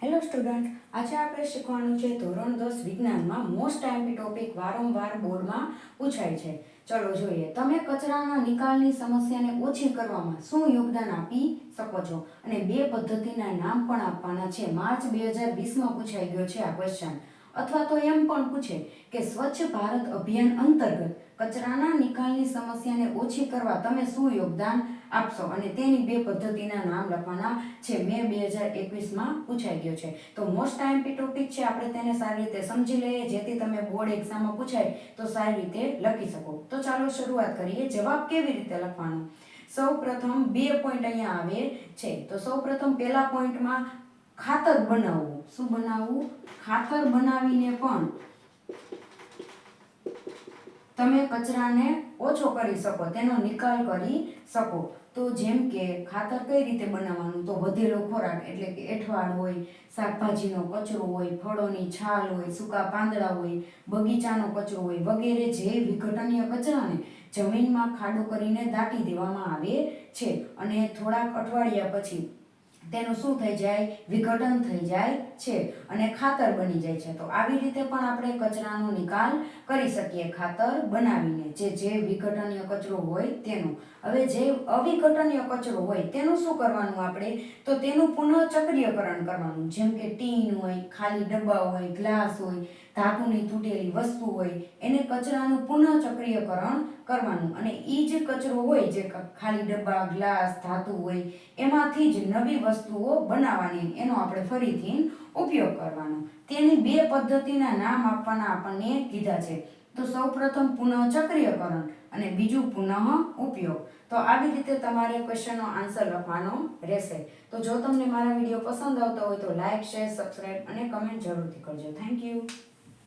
Hello student, આજે આપણે શીખવાનું છે ધોરણ 10 વિજ્ઞાનમાં મોસ્ટ આઈએમપી ટોપિક વારંવાર બોર્ડમાં પૂછાય છે. ચલો જોઈએ. તમે કચરાના નિકાલની સમસ્યાને ઓછી કરવામાં શું યોગદાન આપી શકો છો? અને બે પદ્ધતિના નામ પણ આપવાના છે. માર્ચ 2020માં પૂછાઈ ગયો છે આ ક્વેશ્ચન. અથવા તો એમ પણ પૂછે કે સ્વચ્છ ભારત અભિયાન અંતર્ગત કચરાના નિકાલની સમસ્યાને ઓછી કરવા તમે શું યોગદાન આપશો? અને તેની બે પદ્ધતિના નામ લખવાના છે. મે 2021માં પૂછાઈ ગયો છે. તો મોસ્ટ આઈએમપી ટોપિક છે, આપણે તેને સારી રીતે સમજી લઈએ જેથી તમે બોર્ડ એક્ઝામમાં પૂછાય તો સારી રીતે લખી શકો. તો ચાલો શરૂઆત કરીએ. જવાબ કેવી રીતે લખવાનો? સૌપ્રથમ બે પોઈન્ટ અહીંયા આવે છે. તો સૌપ્રથમ પહેલા પોઈન્ટમાં ખાતર બનાવવું. શું બનાવવું? ખાતર બનાવીને પણ તમે કચરાને ઓછો કરી શકો, તેનો નિકાલ કરી શકો. તો જેમ કે ખાતર કઈ રીતે બનાવવાનું? તો વધેલો ખોરાક એટલે કે એઠવાડ હોય, શાકભાજીનો કચરો હોય, ફળોની છાલ હોય, સૂકા પાંદડા હોય, બગીચાનો કચરો હોય વગેરે જે વિઘટનીય કચરાને જમીનમાં ખાડો કરીને દાટી દેવામાં આવે છે અને થોડાક અઠવાડિયા પછી તેનું શું થઈ જાય? વિઘટન થઈ જાય છે અને ખાતર બની જાય છે. તો આવી રીતે પણ આપણે કચરાનો નિકાલ કરી શકીએ ખાતર બનાવીને, જે વિઘટનીય કચરો હોય તેનું. હવે જે અવિઘટનીય કચરો હોય તેનું શું કરવાનું આપણે? તો તેનું પુનઃચક્રીયકરણ કરવાનું. જેમ કે ટીન હોય, ખાલી ડબ્બા હોય, ગ્લાસ હોય, ધાતુની તૂટેલી વસ્તુ હોય, એને કચરાનું પુનઃચક્રીયકરણ કરવાનું. અને એ જ કચરો હોય જે ખાલી ડબ્બા, ગ્લાસ, ધાતુ હોય એમાંથી જ નવી વસ્તુઓ બનાવવાની, એનો આપણે ફરીથી ઉપયોગ કરવાનો. તેની બે પદ્ધતિના નામ આપવાના આપણને કીધા છે. તો સૌપ્રથમ પુનઃચક્રીયકરણ અને બીજું પુનઃ ઉપયોગ. તો આવી રીતે તમારે ક્વેશ્ચનનો આન્સર લખવાનો રહેશે. તો જો તમને મારા વિડીયો પસંદ આવતા હોય તો લાઈક, શેર, સબસ્ક્રાઇબ અને કમેન્ટ જરૂરથી કરજો. Thank you.